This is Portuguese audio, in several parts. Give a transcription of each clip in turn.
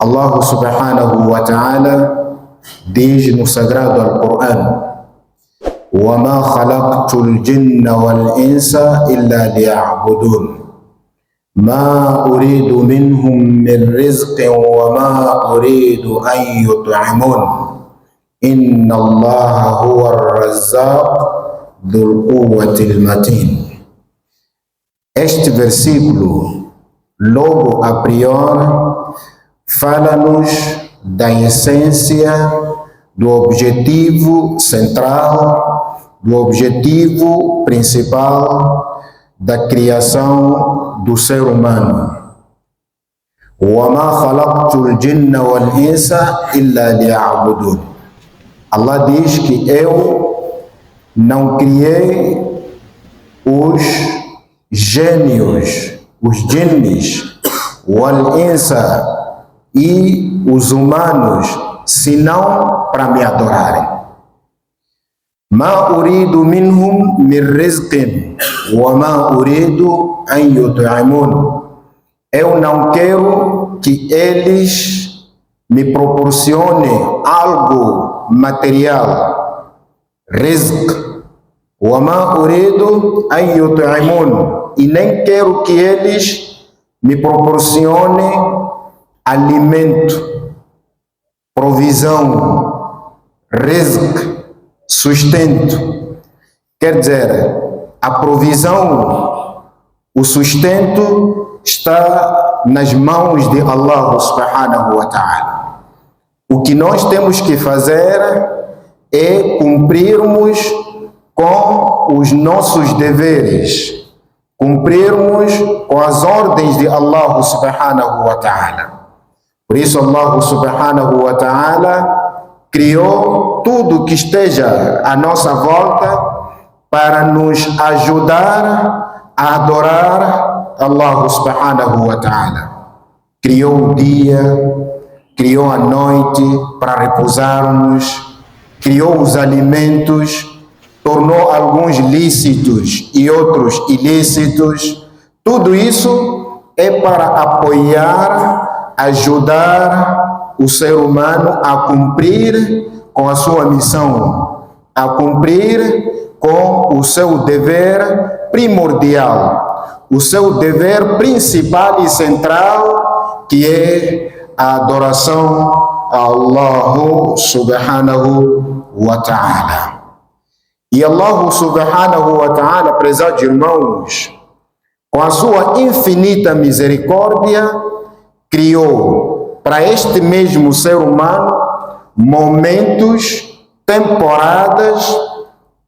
Allah subhanahu wa ta'ala diz no sagrado Al-Quran: وَمَا خَلَقْتُ الْجِنَّ وَالْإِنسَ إِلَّا لِيَعْبُدُونَ مَا أُرِيدُ مِنْهُمْ مِنْ رِزْقٍ وَمَا أُرِيدُ أَنْ يُطْعِمُونَ إِنَّ اللَّهَ هُوَ الرَّزَّاقُ ذُو الْقُوَّةِ الْمَتِينُ. Este versículo, logo a priori, fala-nos da essência, do objetivo central, do objetivo principal da criação do ser humano. وَمَا خَلَقْتُ الْجِنَّ وَالْإِنسَ إِلَّا لِيَعْبُدُونَ. Allah diz que eu não criei os gênios, os jinnis, wal-insa, e os humanos, senão para me adorarem. Ma uridu minhum min rizqin wa ma uridu an yut'imun. Eu não quero que eles me proporcionem algo material, rizq, wa ma uridu an yut'imun, e nem quero que eles me proporcionem alimento, provisão, rizq, sustento. Quer dizer, a provisão, o sustento está nas mãos de Allah subhanahu wa ta'ala. O que nós temos que fazer é cumprirmos com os nossos deveres, cumprirmos com as ordens de Allah subhanahu wa ta'ala. Por isso Allah subhanahu wa ta'ala criou tudo que esteja à nossa volta para nos ajudar a adorar Allah subhanahu wa ta'ala. Criou o dia, criou a noite para repousarmos, criou os alimentos, tornou alguns lícitos e outros ilícitos. Tudo isso é para apoiar, ajudar o ser humano a cumprir com a sua missão, a cumprir com o seu dever primordial, o seu dever principal e central, que é a adoração a Allah subhanahu wa ta'ala. E Allah subhanahu wa ta'ala, prezados irmãos, com a sua infinita misericórdia, criou para este mesmo ser humano momentos, temporadas,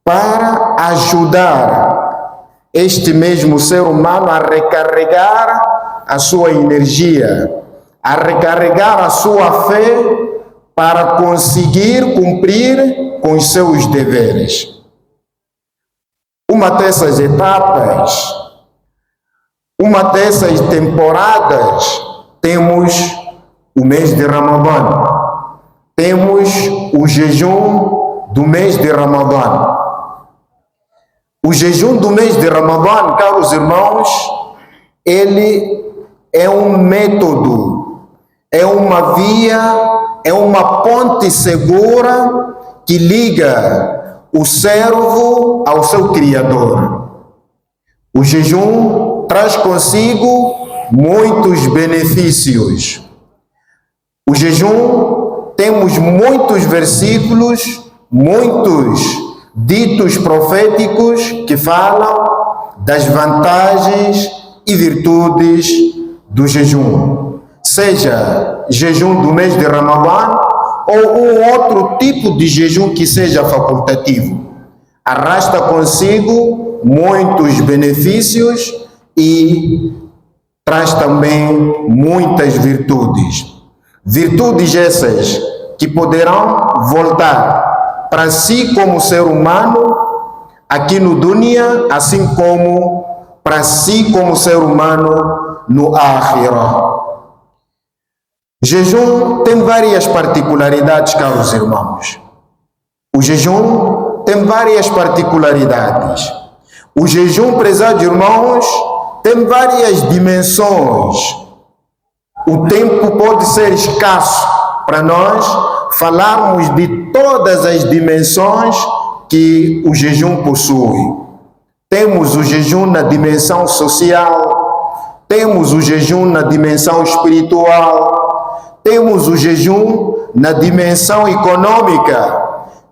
para ajudar este mesmo ser humano a recarregar a sua energia, a recarregar a sua fé para conseguir cumprir com os seus deveres. Uma dessas etapas, uma dessas temporadas, temos o mês de Ramadã, temos o jejum do mês de Ramadã. O jejum do mês de Ramadã, caros irmãos, ele é um método, é uma via, é uma ponte segura que liga o servo ao seu Criador. O jejum traz consigo muitos benefícios. O jejum, temos muitos versículos, muitos ditos proféticos que falam das vantagens e virtudes do jejum. Seja jejum do mês de Ramadã ou um outro tipo de jejum que seja facultativo. Arrasta consigo muitos benefícios e traz também muitas virtudes. Virtudes essas que poderão voltar para si como ser humano aqui no dunya, assim como para si como ser humano no akhirah. Jejum tem várias particularidades, caros irmãos. O jejum tem várias particularidades. O jejum, prezados irmãos, tem várias dimensões. o tempo pode ser escasso para nós falarmos de todas as dimensões que o jejum possui. Temos o jejum na dimensão social, temos o jejum na dimensão espiritual, temos o jejum na dimensão econômica,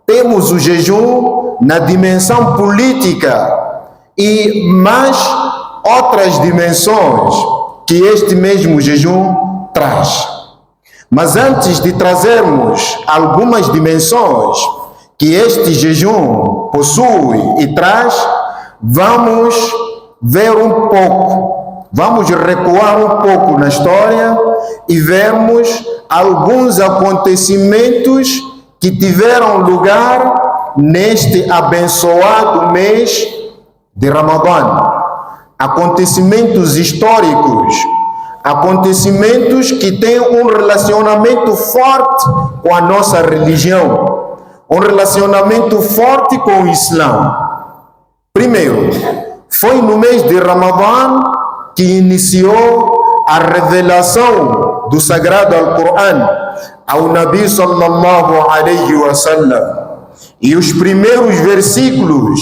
temos o jejum na dimensão política e mais outras dimensões que este mesmo jejum traz. Mas antes de trazermos algumas dimensões que este jejum possui e traz, vamos ver um pouco, vamos recuar um pouco na história e vermos alguns acontecimentos que tiveram lugar neste abençoado mês de Ramadã. Acontecimentos históricos, acontecimentos que têm um relacionamento forte com a nossa religião, um relacionamento forte com o Islã. Primeiro, foi no mês de Ramadã que iniciou a revelação do Sagrado Alcorão ao Nabi sallallahu alaihi wasallam. E os primeiros versículos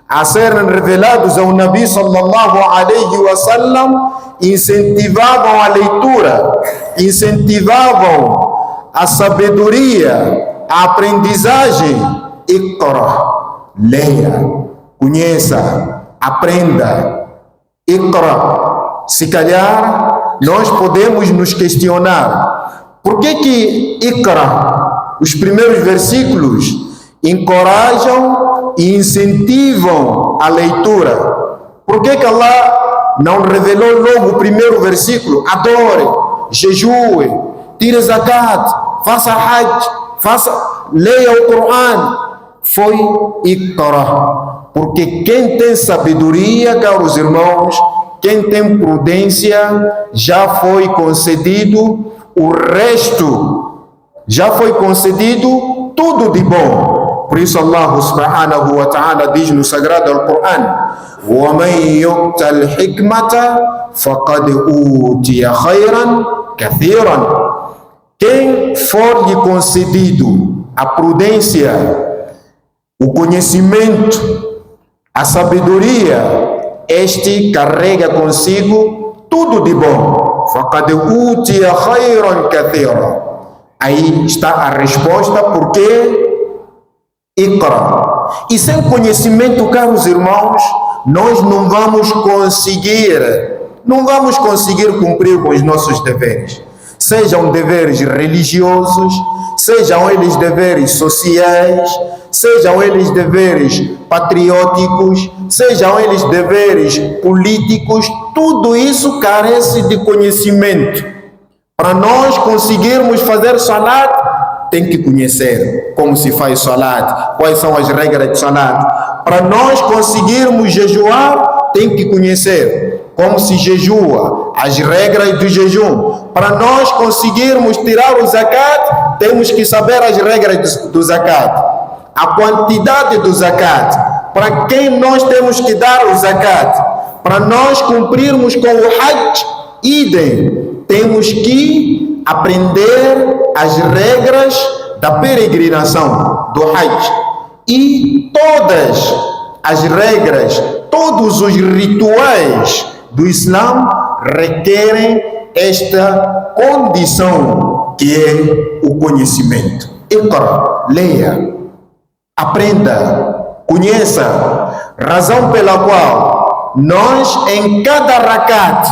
a serem revelados ao Nabi sallallahu alaihi wasallam incentivavam a leitura, incentivavam a sabedoria, a aprendizagem. Iqra, leia, conheça, aprenda. Iqra. Se calhar nós podemos nos questionar por que Iqra, os primeiros versículos, encorajam e incentivam a leitura? Por que Allah não revelou logo o primeiro versículo? Adore, jejue, tire zakat, faça hajj, leia o Corão. Foi Iqra, porque quem tem sabedoria, caros irmãos, quem tem prudência, já foi concedido o resto, já foi concedido tudo de bom. Por isso Allah subhanahu wa ta'ala diz no Sagrado Alcorão: وَمَنْ يُؤْتَ الْحِكْمَةَ فَقَدْ أُوتِيَ خَيْرًا كَثِيرًا. Quem for lhe concedido a prudência, o conhecimento, a sabedoria, este carrega consigo tudo de bom. فَقَدْ أُوتِيَ خَيْرًا كَثِيرًا. Aí está a resposta, porque Iqra. E sem conhecimento, caros irmãos, nós não vamos conseguir cumprir com os nossos deveres. Sejam deveres religiosos, sejam eles deveres sociais, sejam eles deveres patrióticos, sejam eles deveres políticos, tudo isso carece de conhecimento. Para nós conseguirmos fazer salat, tem que conhecer como se faz salat, quais são as regras de salat. Para nós conseguirmos jejuar, tem que conhecer como se jejua, as regras do jejum. Para nós conseguirmos tirar o zakat, temos que saber as regras do zakat, a quantidade do zakat, para quem nós temos que dar o zakat. Para nós cumprirmos com o hajj, idem, temos que aprender as regras da peregrinação, do hajj. E todas as regras, todos os rituais do Islã requerem esta condição, que é o conhecimento. Iqra, leia, aprenda, conheça, razão pela qual nós em cada rakat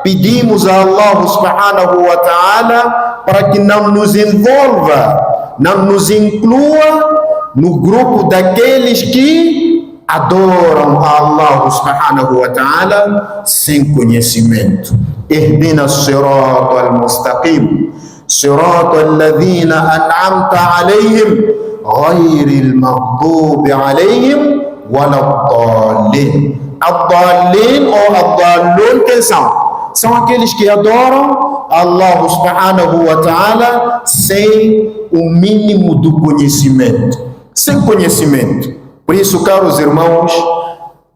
pedimos a Allah subhanahu wa ta'ala para que não nos envolva, não nos inclua no grupo daqueles que adoram a Allah subhanahu wa ta'ala sem conhecimento. Ihdina as-sirata al-mustaqim, sirata alladhina an'amta alayhim, ghayril maghdubi alayhim waladdallin. Ad-dallin ou ad-dallun, quem são? São aqueles que adoram Allah subhanahu wa ta'ala sem o mínimo do conhecimento. Sem conhecimento. Por isso, caros irmãos,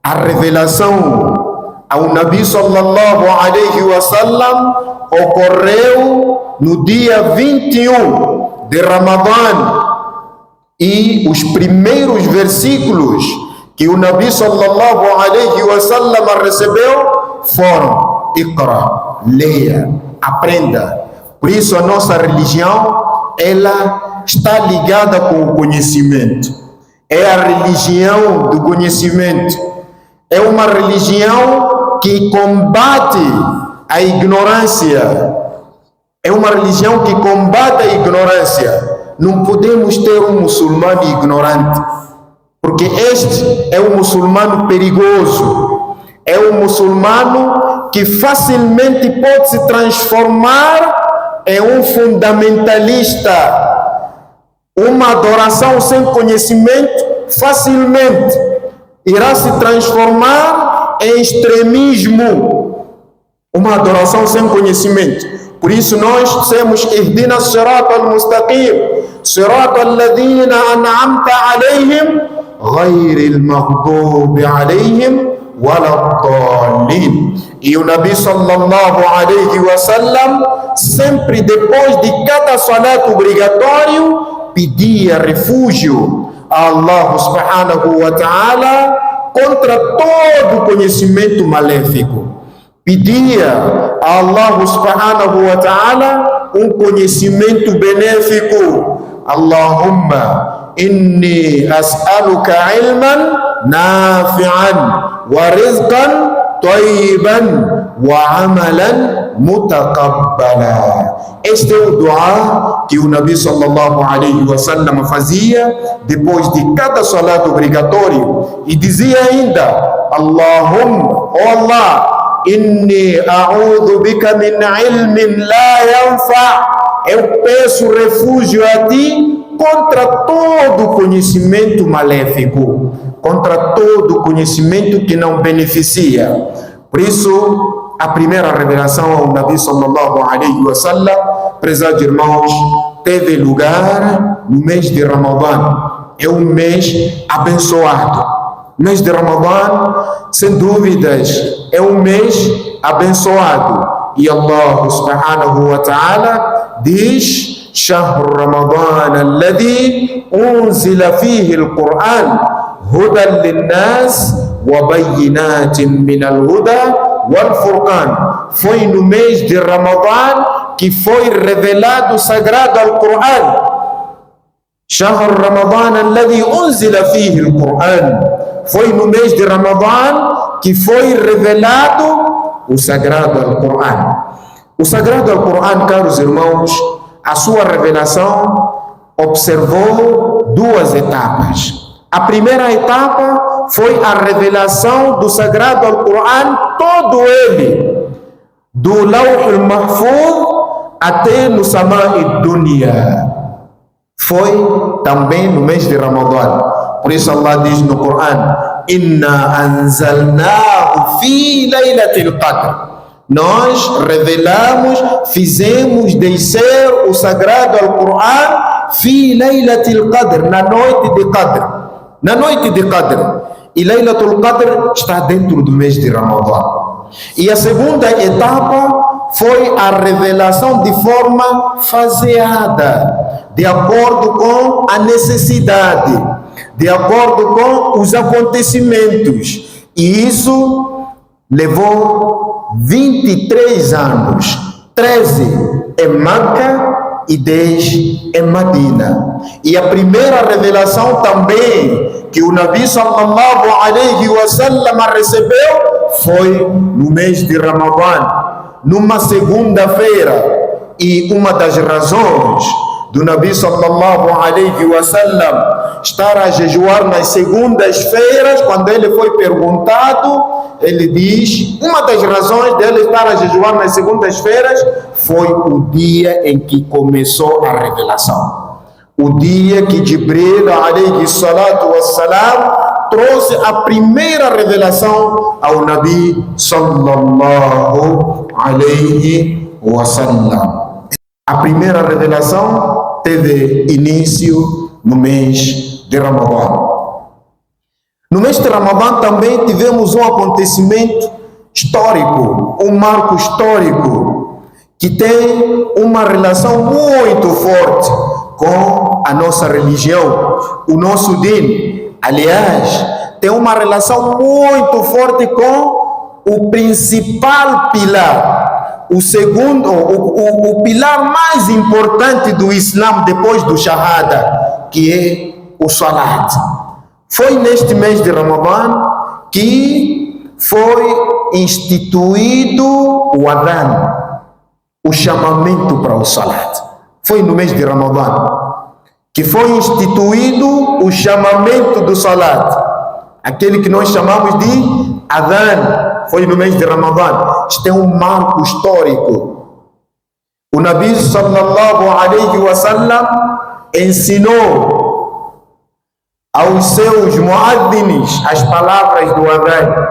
a revelação ao Nabi sallallahu alaihi wasallam ocorreu no dia 21 de Ramadã, e os primeiros versículos que o Nabi sallallahu alaihi wasallam recebeu foram: Iqra, leia, aprenda. Por isso a nossa religião, ela está ligada com o conhecimento. É a religião do conhecimento. É uma religião que combate a ignorância. É uma religião que combate a ignorância. Não podemos ter um muçulmano ignorante, porque este é um muçulmano perigoso. É um muçulmano que facilmente pode se transformar em um fundamentalista. Uma adoração sem conhecimento facilmente irá se transformar em extremismo. Uma adoração sem conhecimento. Por isso nós dissemos: Ihdina as-sirata al-mustaqim, sirata alladhina an'amta alayhim, ghayril maghdubi alayhim waladdallin. E o Nabi sallallahu alayhi wa sallam, sempre depois de cada salat obrigatório, pedia refúgio a Allah subhanahu wa ta'ala contra todo conhecimento maléfico. Pedia a Allah subhanahu wa ta'ala um conhecimento benéfico. Allahumma inni as'aluka ilman nafi'an wa rizqan tayyiban wa amalan mutaqabbala. Este é o dua que o Nabi sallallahu alaihi wasallam fazia depois de cada salat obrigatório, e dizia ainda: Allahumma, oh Allah, inni a'udhu bika min ilmin la yanfa'. Eu peço refúgio a ti contra todo conhecimento maléfico, contra todo conhecimento que não beneficia. Por isso, a primeira revelação ao Nabi sallallahu alaihi wasallam, prezados irmãos, teve lugar no mês de Ramadã. É um mês abençoado. Mês de Ramadã, sem dúvidas, é um mês abençoado. E Allah subhanahu wa ta'ala diz: Shahr Ramadan alladhi unzila fihi al-Quran hudan lin-nas wa bayyinatin min al-huda wal-furqan. Foi no mês de Ramadã que foi revelado o sagrado al-Quran. Shahr Ramadan alladhi unzila fihi al-Quran. Foi no mês de Ramadã que foi revelado o sagrado al-Quran. O sagrado al-Quran, caros irmãos, a sua revelação observou duas etapas. A primeira etapa foi a revelação do sagrado al-Quran, todo ele, do Lawh al-Mahfuz até no Sama'i Dunya. Foi também no mês de Ramadã. Por isso Allah diz no Quran: Inna anzalnahu fi laylatil qadr. Nós revelamos, fizemos descer o sagrado al-Quran fi laylatil qadr, na noite de Qadr. Na noite de Qadr. E Laylatul Qadr está dentro do mês de Ramadã. E a segunda etapa foi a revelação de forma faseada, de acordo com a necessidade, de acordo com os acontecimentos. E isso levou 23 anos, 13 em Meca e 10 em Medina. E a primeira revelação também que o Nabi sallallahu alaihi wasallam recebeu foi no mês de Ramadã, numa segunda-feira. E uma das razões do Nabi sallallahu alaihi wasallam estar a jejuar nas segundas-feiras, quando ele foi perguntado, ele diz: uma das razões dele estar a jejuar nas segundas-feiras foi o dia em que começou a revelação. O dia que Jibril alayhi salatu wassalam trouxe a primeira revelação ao Nabi sallallahu alayhi wasallam. A primeira revelação teve início no mês de Ramadã. No mês de Ramadã também tivemos um acontecimento histórico, um marco histórico que tem uma relação muito forte com a nossa religião, o nosso din. Aliás, tem uma relação muito forte com o principal pilar, o segundo, o pilar mais importante do Islã depois do Shahada, que é o Salat. Foi neste mês de Ramadã que foi instituído o Adhan, o chamamento para o Salat. Foi no mês de Ramadã que foi instituído o chamamento do Salat, aquele que nós chamamos de Adhan. Foi no mês de Ramadã. Isto é um marco histórico. O Nabi sallallahu alaihi wasallam ensinou aos seus muadhines as palavras do Adhan.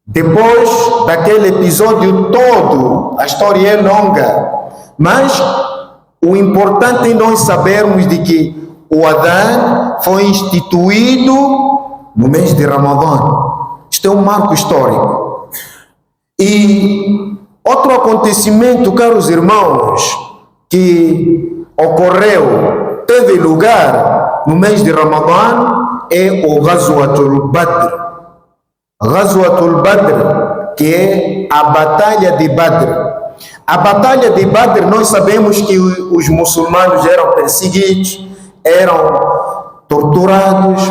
Depois daquele episódio todo, a história é longa, mas o importante é nós sabermos de que o Adhan foi instituído no mês de Ramadã. Isto é um marco histórico. E outro acontecimento, caros irmãos, que ocorreu, teve lugar no mês de Ramadã, é o Ghazwatul Badr. Ghazwatul Badr, que é a Batalha de Badr. A Batalha de Badr, nós sabemos que os muçulmanos eram perseguidos, eram torturados,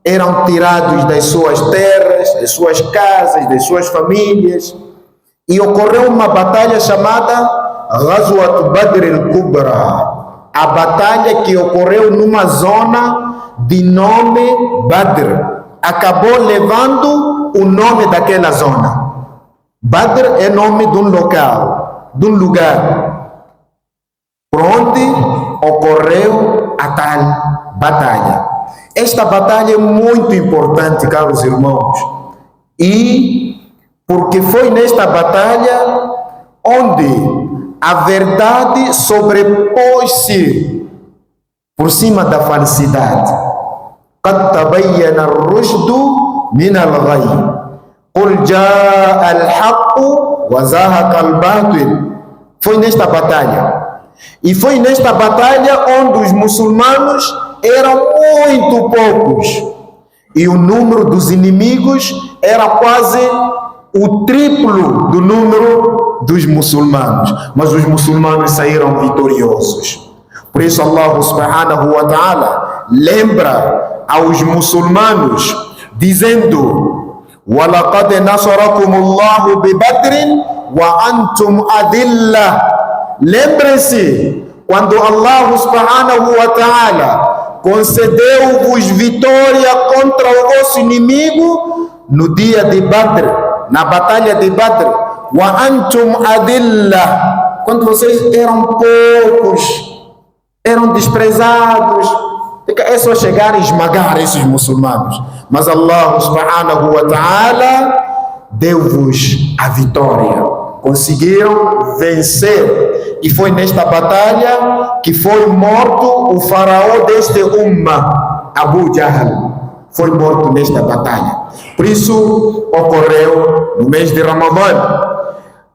eram tirados das suas terras, das suas casas, das suas famílias, e ocorreu uma batalha chamada Ghazwat Badr al-Kubra, a batalha que ocorreu numa zona de nome Badr, acabou levando o nome daquela zona. Badr é nome de um local, de um lugar, por onde ocorreu a tal batalha. Esta batalha é muito importante, caros irmãos, e porque foi nesta batalha onde a verdade sobrepôs-se por cima da falsidade. قد تبين الرشد من الغي قل جاء الحق وزهق الباطل. Foi nesta batalha. E foi nesta batalha onde os muçulmanos eram muito poucos e o número dos inimigos era quase o triplo do número dos muçulmanos, mas os muçulmanos saíram vitoriosos. Por isso Allah subhanahu wa ta'ala lembra aos muçulmanos dizendo: وَلَقَدْ نَصَرَكُمُ اللَّهُ بِبَدْرٍ وَأَنْتُمْ أَذِلَّةٌ. Lembrem-se quando Allah subhanahu wa ta'ala concedeu-vos vitória contra o vosso inimigo no dia de Badr, na batalha de Badr. Wa antum adillah, quando vocês eram poucos, eram desprezados, é só chegar e esmagar esses muçulmanos. Mas Allah subhanahu wa ta'ala deu-vos a vitória, conseguiram vencer. E foi nesta batalha que foi morto o faraó deste Ummah, Abu Jahl. Foi morto nesta batalha. Por isso ocorreu no mês de Ramadã.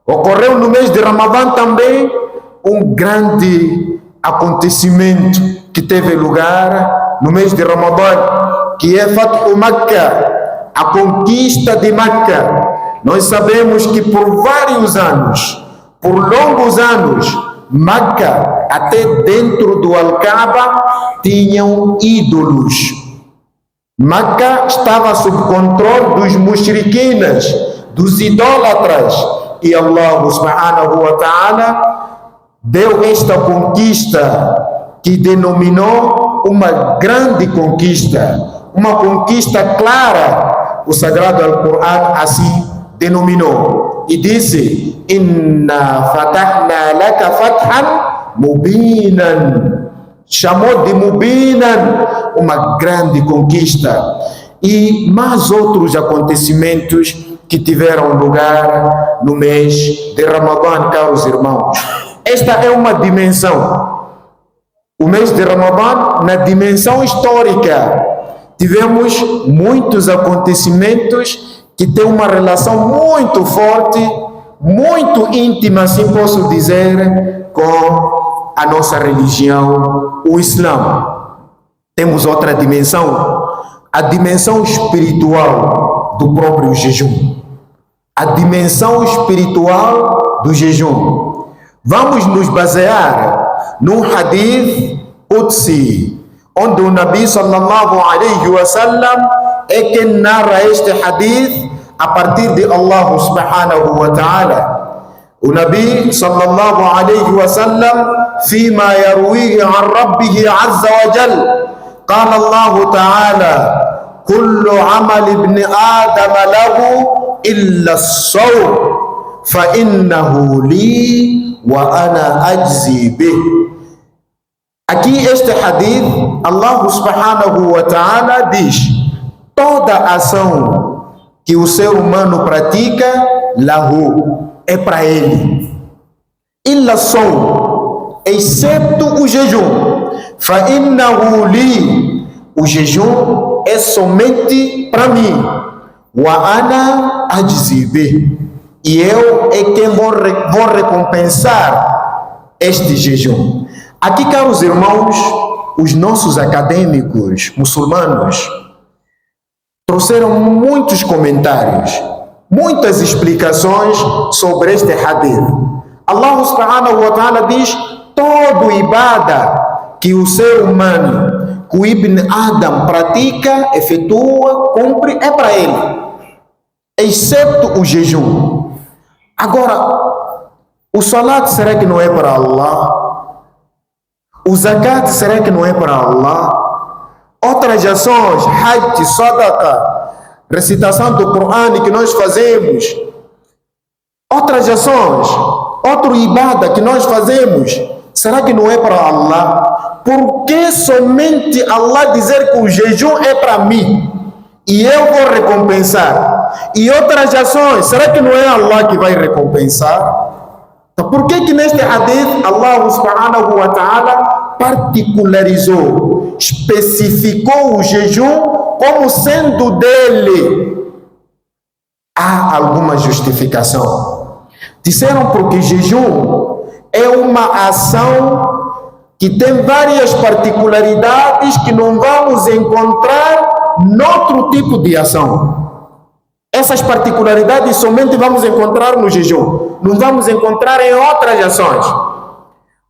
Ocorreu no mês de Ramadã também um grande acontecimento que teve lugar no mês de Ramadã, que é Fathu Makkah, a conquista de Makkah. Nós sabemos que por vários anos, por longos anos, Makkah, até dentro do Al-Kaaba, tinham ídolos. Makkah estava sob controle dos mushriquinas, dos idólatras, e Allah subhanahu wa ta'ala deu esta conquista que denominou uma grande conquista, uma conquista clara. O Sagrado Al-Quran assim denominou e disse: Inna fatahna laka fathan mubinan. Chamou de mubinan, uma grande conquista. E mais outros acontecimentos que tiveram lugar no mês de Ramadã, caros irmãos. Esta é uma dimensão. O mês de Ramadã, na dimensão histórica, tivemos muitos acontecimentos que tem uma relação muito forte, muito íntima, assim posso dizer, com a nossa religião, o Islã. Temos outra dimensão, a dimensão espiritual do próprio jejum. A dimensão espiritual do jejum. Vamos nos basear num hadith Qudsi, onde o Nabi sallallahu alaihi wasallam é quem narra este hadith a partir de Allah subhanahu wa ta'ala. O Nabi sallallahu alaihi wasallam فيما يرويه عن ربه عز وجل قال الله تعالى كل عمل ابن آدم له إلا الصوم فإنه لي وأنا أجزي به. Aqui este hadith, Allah subhanahu wa ta'ala diz: toda ação que o ser humano pratica, lahu, é para ele. Illa som, excepto o jejum. Fa innahu li, o jejum é somente para mim. Wa ana ajzi bih, e eu é quem vou recompensar este jejum. Aqui, caros irmãos, os nossos acadêmicos muçulmanos trouxeram muitos comentários, muitas explicações sobre este hadith. Allah subhanahu wa ta'ala diz: todo ibada que o ser humano, que o Ibn Adam pratica, efetua, cumpre, é para ele, excepto o jejum. Agora, o salat será que não é para Allah? O zakat será que não é para Allah? Outras ações, hajj, sadaqa, recitação do Corão que nós fazemos, outras ações, outro ibada que nós fazemos, será que não é para Allah? Por que somente Allah dizer que o jejum é para mim e eu vou recompensar? E outras ações, será que não é Allah que vai recompensar? Então, por que neste hadith Allah subhanahu wa ta'ala particularizou, especificou o jejum como sendo dele? Há alguma justificação. Disseram porque jejum é uma ação que tem várias particularidades que não vamos encontrar noutro tipo de ação. Essas particularidades somente vamos encontrar no jejum, não vamos encontrar em outras ações.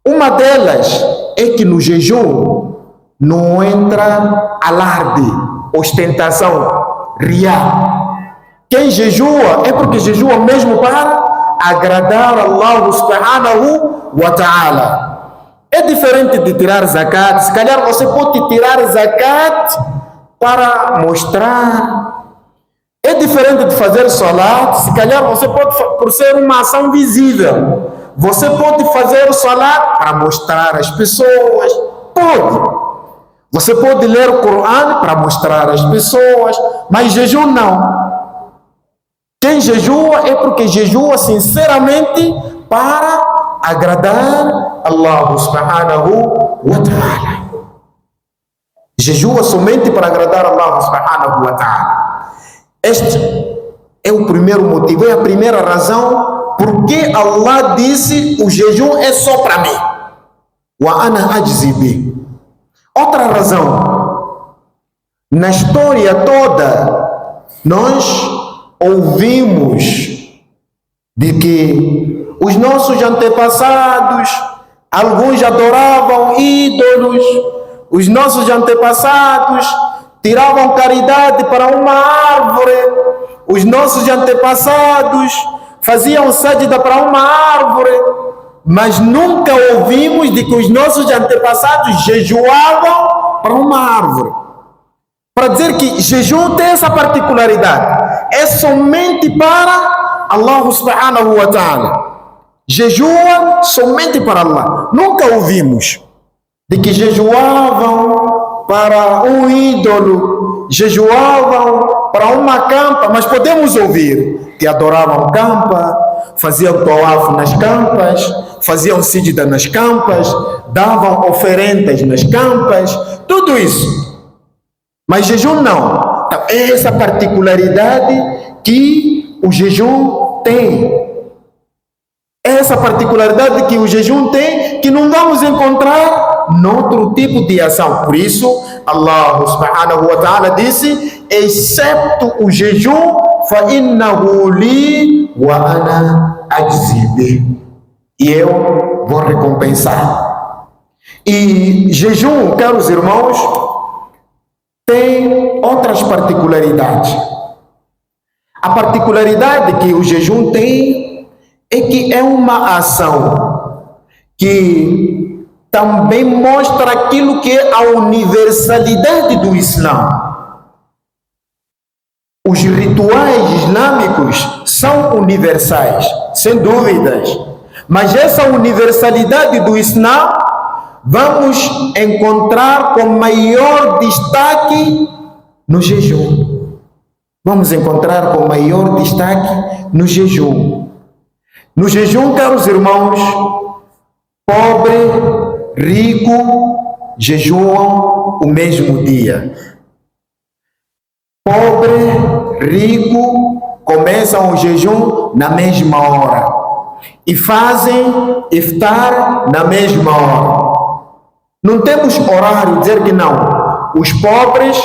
Uma delas é que no jejum não entra alarde, ostentação, riá. Quem jejua é porque jejua mesmo para agradar Allah subhanahu wa ta'ala. É diferente de tirar zakat. Se calhar você pode tirar zakat para mostrar. É diferente de fazer salat. Se calhar você pode, por ser uma ação visível, você pode fazer salat para mostrar às pessoas. Pode. Você pode ler o Corão para mostrar às pessoas, mas jejum não. Quem jejua é porque jejua sinceramente para agradar Allah subhanahu wa ta'ala. Jejua somente para agradar Allah subhanahu wa ta'ala. Este é o primeiro motivo, é a primeira razão porque Allah disse o jejum é só para mim. Wa ana ajzi bi. Outra razão, na história toda nós ouvimos de que os nossos antepassados, alguns adoravam ídolos, os nossos antepassados tiravam caridade para uma árvore, os nossos antepassados faziam sajda para uma árvore, mas nunca ouvimos de que os nossos antepassados jejuavam para uma árvore. Para dizer que jejum tem essa particularidade, é somente para Allah subhanahu wa ta'ala. Jejua somente para Allah. Nunca ouvimos de que jejuavam para um ídolo, jejuavam para uma campa, mas podemos ouvir que adoravam campa, faziam tawaf nas campas, faziam sijda nas campas, davam oferendas nas campas, tudo isso. Mas jejum não. Então, é essa particularidade que o jejum tem. Essa particularidade que o jejum tem, que não vamos encontrar noutro tipo de ação. Por isso, Allah subhanahu wa ta'ala disse: excepto o jejum, فَإِنَّهُ لِي وَأَنَا أَجْزِي بِهِ, e eu vou recompensar. E jejum, caros irmãos, tem outras particularidades. A particularidade que o jejum tem é que é uma ação que também mostra aquilo que é a universalidade do Islã. Os rituais islâmicos são universais, sem dúvidas, mas essa universalidade do Islã vamos encontrar com maior destaque no jejum. Vamos encontrar com maior destaque no jejum. No jejum, caros irmãos, pobre, rico, jejuam o mesmo dia. Pobre, rico, começam o jejum na mesma hora e fazem iftar na mesma hora. Não temos horário, dizer que não. Os pobres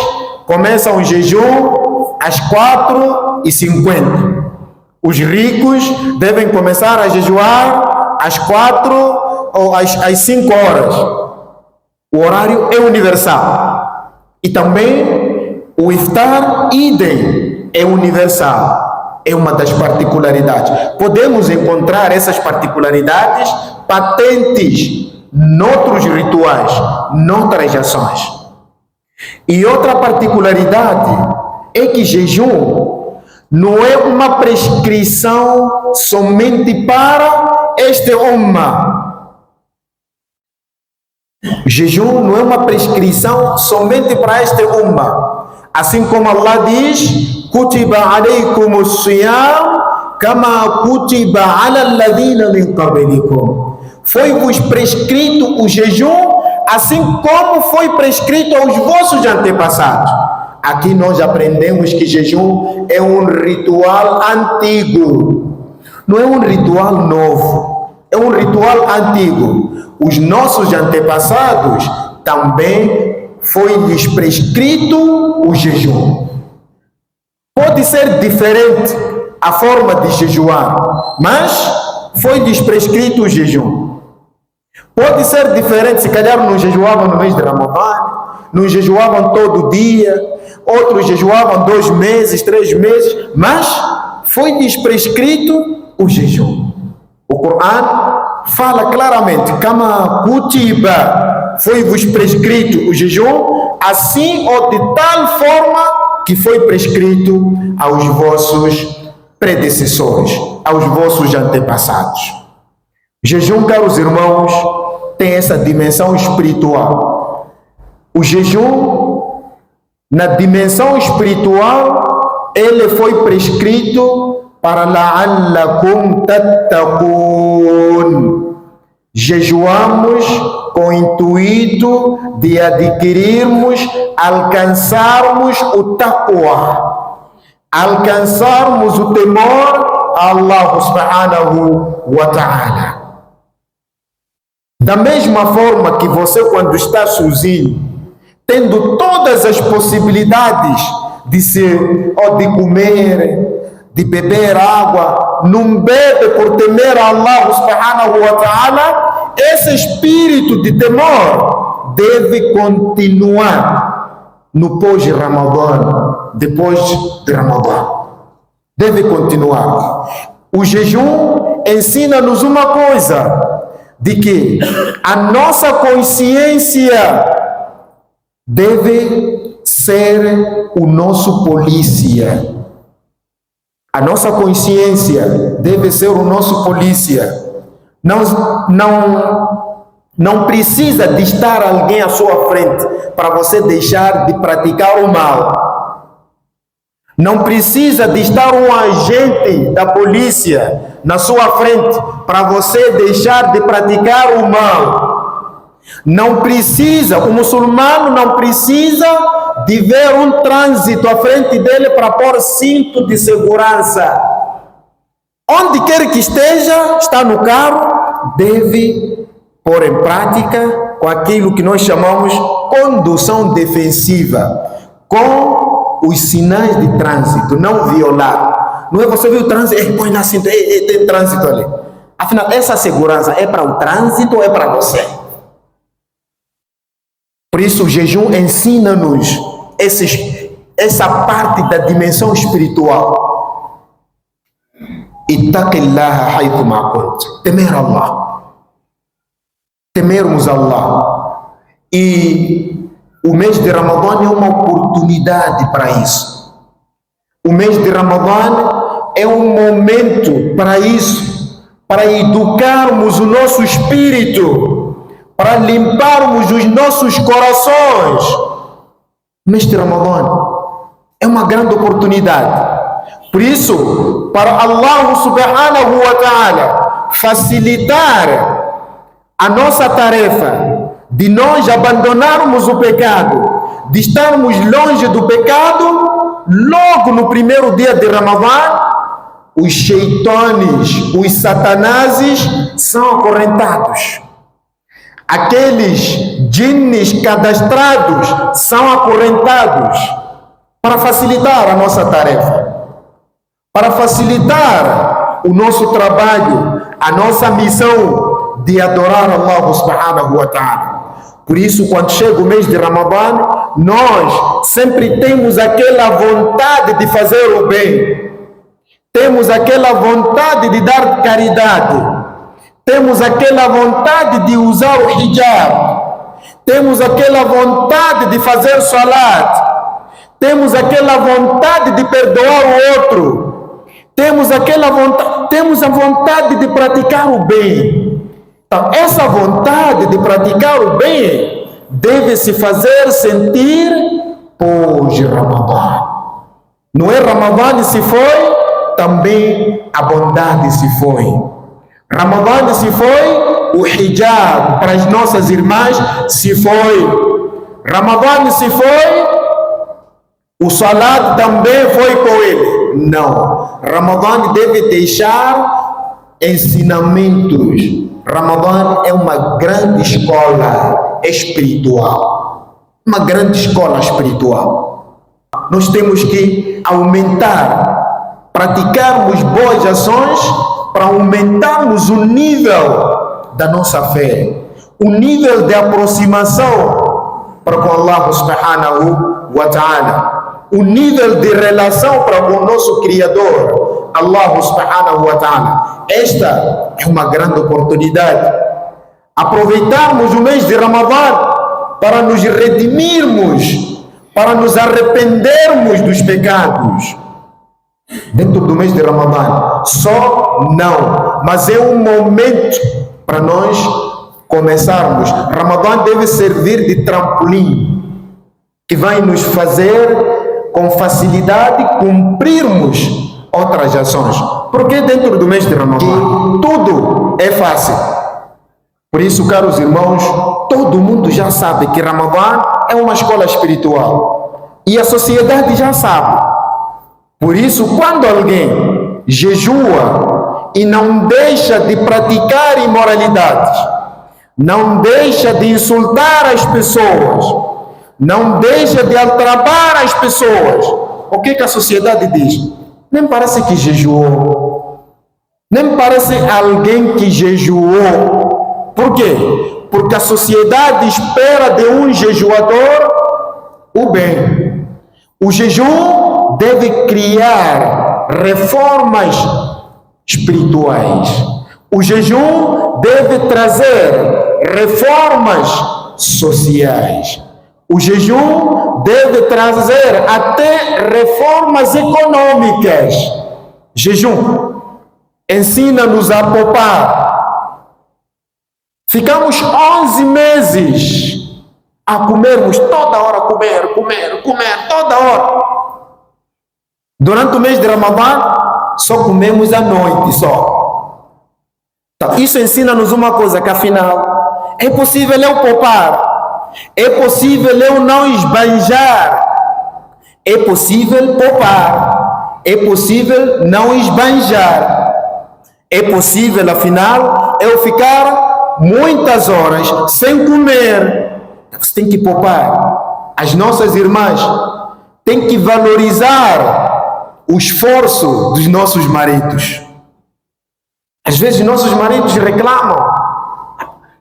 começam o jejum às 4h50. Os ricos devem começar a jejuar às 4 ou às 5 horas. O horário é universal. E também o iftar, idem, é universal. É uma das particularidades. Podemos encontrar essas particularidades patentes noutros rituais, noutras ações. E outra particularidade é que jejum não é uma prescrição somente para este umma. Jejum não é uma prescrição somente para este umma. Assim como Allah diz: Kutiba alaykumus siyam kama kutiba ala alladhina min qablikum. Foi-vos prescrito o jejum, assim como foi prescrito aos vossos antepassados. Aqui nós aprendemos que jejum é um ritual antigo, não é um ritual novo, é um ritual antigo. Os nossos antepassados também foi-lhes prescrito o jejum. Pode ser diferente a forma de jejuar, mas foi-lhes prescrito o jejum. Pode ser diferente, se calhar não jejuavam no mês de Ramadã, não jejuavam todo dia, outros jejuavam 2 meses, 3 meses, mas foi-lhes prescrito o jejum. O Corão fala claramente: Kama kutiba, foi-vos prescrito o jejum, assim ou de tal forma que foi prescrito aos vossos predecessores, aos vossos antepassados. Jejum, caros irmãos, tem essa dimensão espiritual. O jejum, na dimensão espiritual, ele foi prescrito para la'allakum tattaqun. Jejuamos com o intuito de adquirirmos, alcançarmos o taqwa, alcançarmos o temor a Allah subhanahu wa ta'ala. Da mesma forma que você, quando está sozinho, tendo todas as possibilidades de ser, ou de comer, de beber água, não bebe por temer a Allah subhanahu wa ta'ala, esse espírito de temor deve continuar no pós-Ramadã, depois de Ramadã. Deve continuar. O jejum ensina-nos uma coisa, de que a nossa consciência deve ser o nosso polícia. A nossa consciência deve ser o nosso polícia. Não precisa de estar alguém à sua frente para você deixar de praticar o mal. Não precisa de estar um agente da polícia na sua frente para você deixar de praticar o mal. Não precisa, o muçulmano não precisa de ver um trânsito à frente dele para pôr cinto de segurança. Onde quer que esteja, está no carro, deve pôr em prática com aquilo que nós chamamos condução defensiva, com os sinais de trânsito, não violar. Não é você viu o trânsito, põe na cinta, tem trânsito ali. Afinal, essa segurança é para o trânsito ou é para você? Por isso o jejum ensina-nos essa parte da dimensão espiritual. Ittaqillaha haythu ma kunt. Temer Allah. Temermos Allah. E o mês de Ramadã é uma oportunidade para isso. O mês de Ramadã é um momento para isso, para educarmos o nosso espírito, para limparmos os nossos corações. O mês de Ramadã é uma grande oportunidade. Por isso, para Allah subhanahu wa ta'ala facilitar a nossa tarefa de nós abandonarmos o pecado, de estarmos longe do pecado, logo no primeiro dia de Ramadã, os sheitanes, os satanases são acorrentados. Aqueles jinnes cadastrados são acorrentados para facilitar a nossa tarefa, para facilitar o nosso trabalho, a nossa missão de adorar Allah subhanahu wa ta'ala. Por isso, quando chega o mês de Ramadã, nós sempre temos aquela vontade de fazer o bem, temos aquela vontade de dar caridade, temos aquela vontade de usar o hijab, temos aquela vontade de fazer salat, temos aquela vontade de perdoar o outro, temos a vontade de praticar o bem. Então, essa vontade de praticar o bem deve se fazer sentir pós-Ramadã. Não é Ramadã se foi, também a bondade se foi. Ramadã se foi, o hijab para as nossas irmãs se foi. Ramadã se foi, o salat também foi com ele. Não. Ramadã deve deixar ensinamentos. Ramadã é uma grande escola espiritual. Uma grande escola espiritual. Nós temos que aumentar, praticarmos boas ações para aumentarmos o nível da nossa fé, o nível de aproximação para com Allah subhanahu wa ta'ala, o nível de relação para com o nosso Criador, Allah subhanahu wa ta'ala. Esta é uma grande oportunidade. Aproveitarmos o mês de Ramadã para nos redimirmos, para nos arrependermos dos pecados. Dentro do mês de Ramadã, só não, mas é um momento para nós começarmos. Ramadã deve servir de trampolim, que vai nos fazer com facilidade cumprirmos outras ações. Porque dentro do mês de Ramadã tudo é fácil. Por isso, caros irmãos, todo mundo já sabe que Ramadã é uma escola espiritual e a sociedade já sabe. Por isso, quando alguém jejua e não deixa de praticar imoralidades, não deixa de insultar as pessoas, não deixa de altrabar as pessoas, o que a sociedade diz? Nem parece que jejuou, nem parece alguém que jejuou. Por quê? Porque a sociedade espera de um jejuador o bem. O jejum deve criar reformas espirituais. O jejum deve trazer reformas sociais. O jejum deve trazer até reformas econômicas. Jejum ensina-nos a poupar. Ficamos 11 meses a comermos toda hora, comer, toda hora. Durante o mês de Ramadã, só comemos à noite, só. Então, isso ensina-nos uma coisa, que afinal, É possível eu poupar. É possível eu não esbanjar. É possível poupar. É possível não esbanjar. É possível, afinal, eu ficar muitas horas sem comer. Você tem que poupar. As nossas irmãs têm que valorizar o esforço dos nossos maridos. Às vezes nossos maridos reclamam.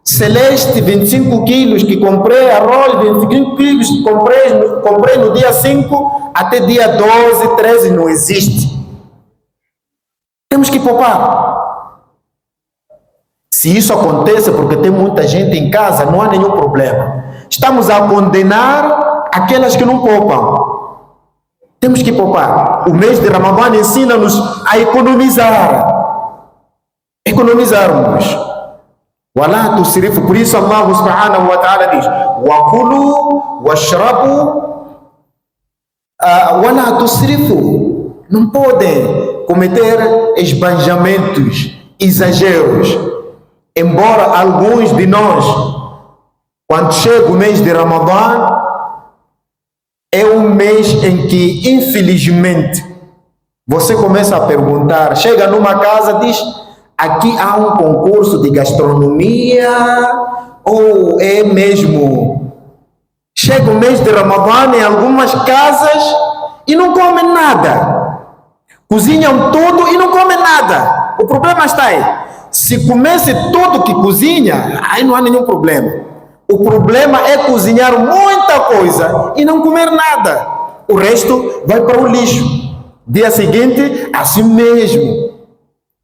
Celeste, 25 quilos que comprei, arroz, 25 quilos que comprei no dia 5, até dia 12, 13 não existe. Temos que poupar. Se isso acontece porque tem muita gente em casa, não há nenhum problema. Estamos a condenar aquelas que não poupam. Temos que poupar. O mês de Ramadã ensina-nos a economizar. Economizarmos. وَلَا تُسْرِفُوا. Por isso Allah subhanahu wa ta'ala diz: وَكُلُوا وَاشْرَبُوا وَلَا تُسْرِفُوا. Não podem cometer esbanjamentos, exageros. Embora alguns de nós, quando chega o mês de Ramadã, é um mês em que, infelizmente, você começa a perguntar, chega numa casa, diz: aqui há um concurso de gastronomia ou é mesmo? Chega o mês de Ramadã em algumas casas e não comem nada. Cozinham tudo e não comem nada. O problema está aí. Se comesse tudo que cozinha, aí não há nenhum problema. O problema é cozinhar muita coisa e não comer nada. O resto vai para o lixo. Dia seguinte, assim mesmo.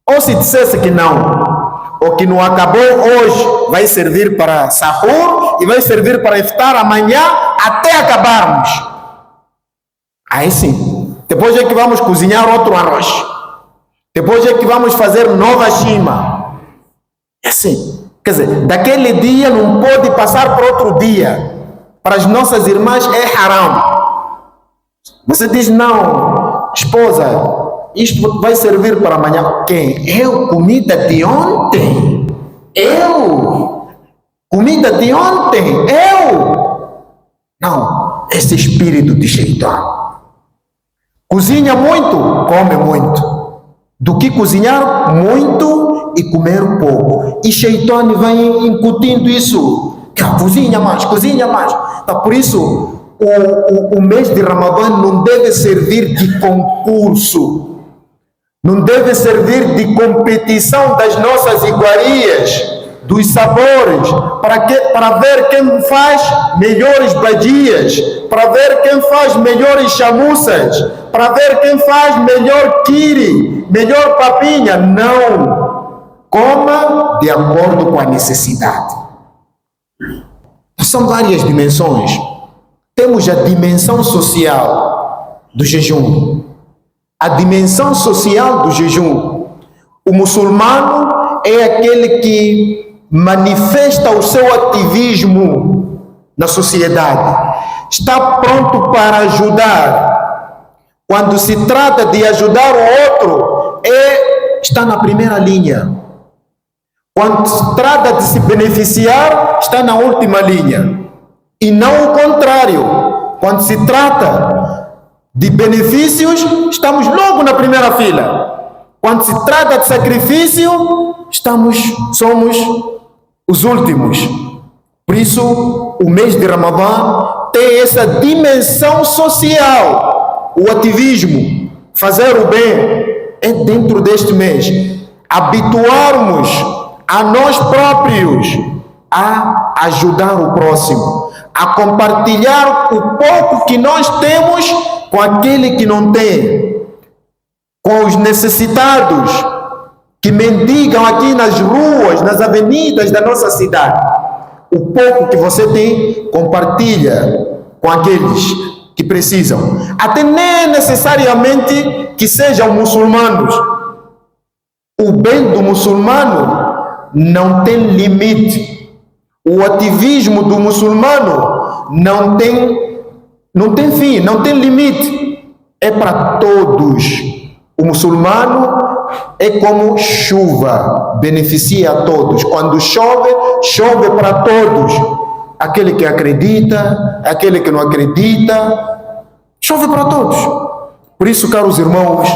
Ou se dissesse que não, ou que não acabou hoje, vai servir para sahur e vai servir para iftar amanhã até acabarmos. Aí sim. Depois é que vamos cozinhar outro arroz. Depois é que vamos fazer nova chima. É assim. Quer dizer, daquele dia não pode passar para outro dia. Para as nossas irmãs é haram. Você diz: não, esposa, isto vai servir para amanhã. Quem? Eu? Comida de ontem? Eu? Comida de ontem? Eu? Não, esse espírito de Shaitã. Cozinha muito, come muito. Do que cozinhar muito e comer pouco. E Shaitã vai incutindo isso. Cozinha mais, cozinha mais. Então, por isso, o mês de Ramadã não deve servir de concurso. Não deve servir de competição das nossas iguarias, dos sabores, para ver quem faz melhores badias, para ver quem faz melhores chamuças, para ver quem faz melhor kiri, melhor papinha. Não. Coma de acordo com a necessidade. São várias dimensões. Temos a dimensão social do jejum. A dimensão social do jejum. O muçulmano é aquele que manifesta o seu ativismo na sociedade. Está pronto para ajudar. Quando se trata de ajudar o outro, está na primeira linha. Quando se trata de se beneficiar, está na última linha. E não o contrário. Quando se trata de benefícios, estamos logo na primeira fila. Quando se trata de sacrifício, somos os últimos. Por isso, o mês de Ramadã tem essa dimensão social. O ativismo, fazer o bem, é dentro deste mês. Habituarmos a nós próprios a ajudar o próximo, a compartilhar o pouco que nós temos com aquele que não tem, com os necessitados que mendigam aqui nas ruas, nas avenidas da nossa cidade. O pouco que você tem, compartilha com aqueles que precisam. Até nem necessariamente que sejam muçulmanos. O bem do muçulmano não tem limite. O ativismo do muçulmano não tem fim, não tem limite. É para todos. O muçulmano é como chuva, beneficia a todos. Quando chove, chove para todos. Aquele que acredita, aquele que não acredita, chove para todos. Por isso, caros irmãos,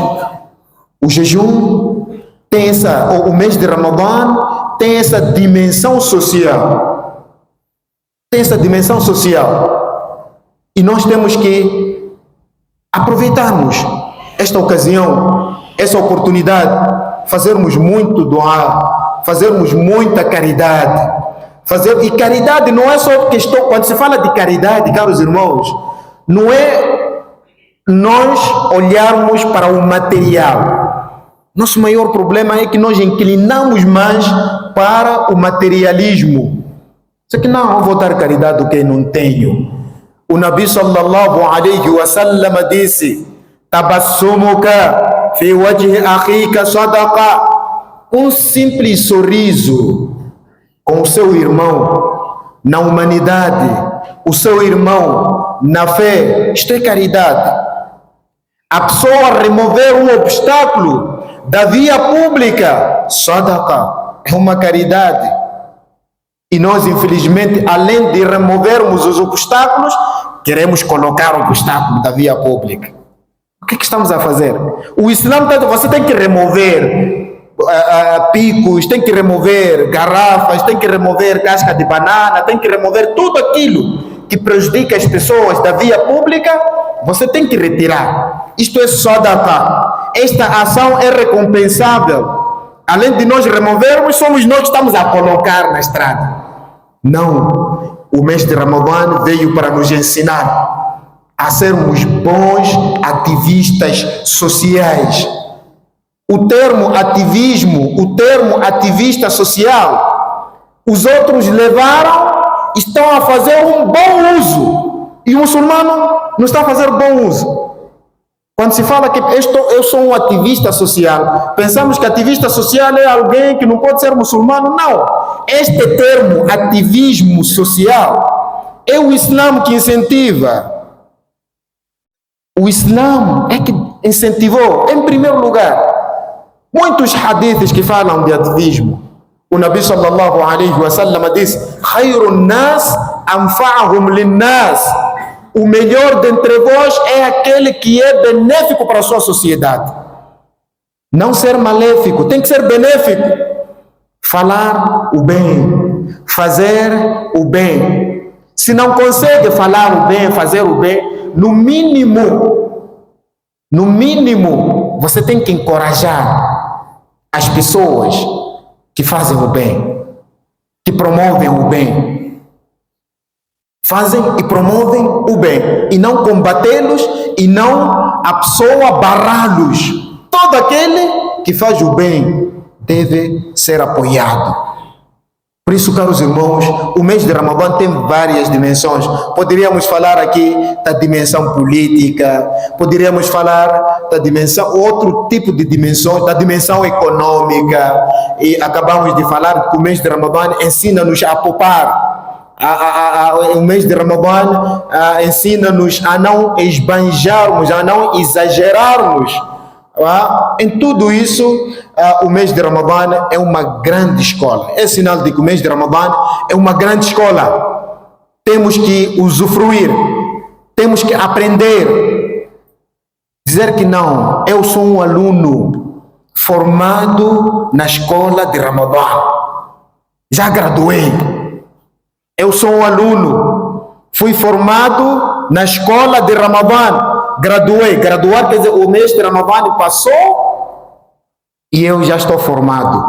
o jejum tem o mês de Ramadã tem essa dimensão social. Tem essa dimensão social. E nós temos que aproveitarmos esta ocasião, essa oportunidade, fazermos muito doar, fazermos muita caridade. E caridade não é só questão, quando se fala de caridade, caros irmãos, não é nós olharmos para o material. Nosso maior problema é que nós inclinamos mais para o materialismo. Só que não, vou dar caridade do que não tenho. O Nabi sallallahu alaihi wa sallam disse: tabassumuka fi wajhi akhika sadaqa. Um simples sorriso com o seu irmão na humanidade, o seu irmão na fé, isto é caridade. A pessoa remover um obstáculo da via pública, sadaqa, é uma caridade. E nós, infelizmente, além de removermos os obstáculos, queremos colocar o obstáculo da via pública. O que estamos a fazer? O Islã, você tem que remover picos, tem que remover garrafas, tem que remover casca de banana, tem que remover tudo aquilo que prejudica as pessoas da via pública, você tem que retirar. Isto é sadaqa. Esta ação é recompensável. Além de nós removermos, somos nós que estamos a colocar na estrada. Não. O mês de Ramadã veio para nos ensinar a sermos bons ativistas sociais. O termo ativismo, o termo ativista social, os outros levaram, estão a fazer um bom uso. E o muçulmano não está a fazer bom uso. Quando se fala que eu sou um ativista social, pensamos que ativista social é alguém que não pode ser muçulmano. Não. Este termo ativismo social é o Islã que incentiva. O Islã é que incentivou, em primeiro lugar, muitos hadiths que falam de ativismo. O Nabi sallallahu alaihi wa sallam diz: Khairun nas anfa'ahum linnas. O melhor dentre vós é aquele que é benéfico para a sua sociedade. Não ser maléfico, tem que ser benéfico. Falar o bem, fazer o bem. Se não consegue falar o bem, fazer o bem, no mínimo, você tem que encorajar as pessoas que fazem o bem, que promovem o bem. Fazem e promovem o bem, e não combatê-los, e não a pessoa barrá-los. Todo aquele que faz o bem deve ser apoiado. Por isso, caros irmãos, o mês de Ramadã tem várias dimensões. Poderíamos falar aqui da dimensão política, poderíamos falar da dimensão, outro tipo de dimensões, da dimensão econômica, e acabamos de falar que o mês de Ramadã ensina-nos a poupar. O mês de Ramadã ensina-nos a não esbanjarmos, a não exagerarmos. Em tudo isso, o mês de Ramadã é uma grande escola. É sinal de que o mês de Ramadã é uma grande escola. Temos que usufruir, temos que aprender. Dizer que não, eu sou um aluno formado na escola de Ramadã, já graduei. Eu sou um aluno, fui formado na escola de Ramadã, graduei. Graduar quer dizer, o mês de Ramadã passou e eu já estou formado.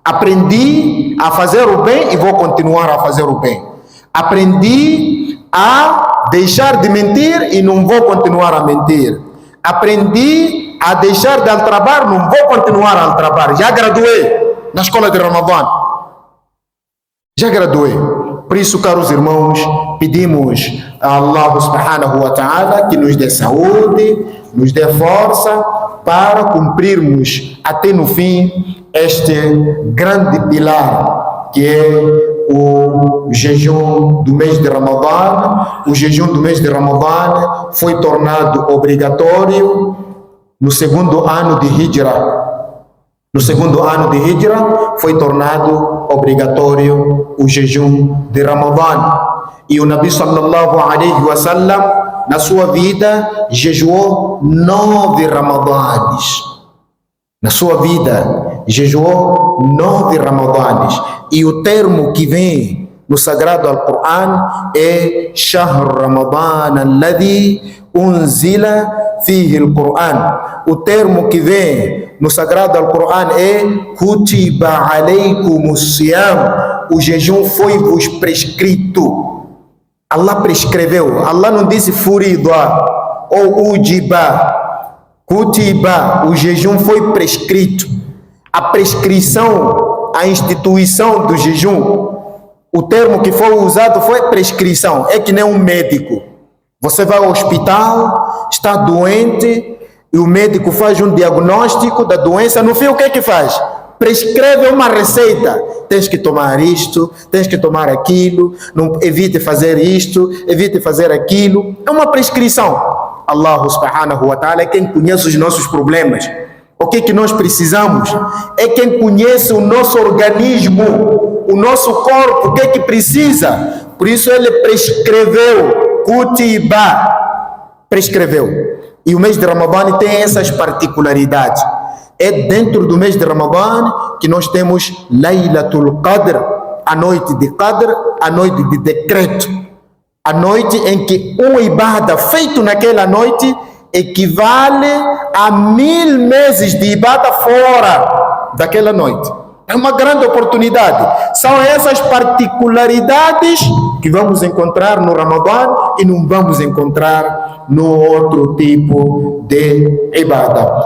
Aprendi a fazer o bem e vou continuar a fazer o bem. Aprendi a deixar de mentir e não vou continuar a mentir. Aprendi a deixar de altrabar, não vou continuar a altrabar. Já graduei na escola de Ramadã. Já graduei. Por isso, caros irmãos, pedimos a Allah subhanahu wa ta'ala que nos dê saúde, nos dê força para cumprirmos até no fim este grande pilar que é o jejum do mês de Ramadã. O jejum do mês de Ramadã foi tornado obrigatório no segundo ano de Hijra. No segundo ano de Hijra foi tornado obrigatório o jejum de Ramadã. E o Nabi sallallahu alaihi wasallam, na sua vida, jejuou 9 Ramadãs. Na sua vida, jejuou 9 Ramadãs. E o termo que vem no Sagrado Al-Quran é Shahr Ramadan alladhi unzila fihi Al-Quran. O termo que vem no Sagrado Al-Quran é Kutiba alaykumus siyam. O jejum foi-vos prescrito. Allah prescreveu. Allah não disse furida ou ujiba. Kutiba, o jejum foi prescrito. A prescrição, a instituição do jejum, o termo que foi usado foi prescrição. É que nem um médico. Você vai ao hospital, está doente, e o médico faz um diagnóstico da doença. No fim, o que é que faz? Prescreve uma receita. Tens que tomar isto, tens que tomar aquilo, não, evite fazer isto, evite fazer aquilo. É uma prescrição. Allah subhanahu wa ta'ala é quem conhece os nossos problemas. O que é que nós precisamos? É quem conhece o nosso organismo, o nosso corpo, o que é que precisa. Por isso ele prescreveu, kutiba, prescreveu. E o mês de Ramadã tem essas particularidades. É dentro do mês de Ramadã que nós temos Laylatul Qadr, a noite de Qadr, a noite de decreto. A noite em que um ibada feito naquela noite equivale a 1000 meses de ibada fora daquela noite. É uma grande oportunidade. São essas particularidades que vamos encontrar no Ramadã e não vamos encontrar no outro tipo de ibada.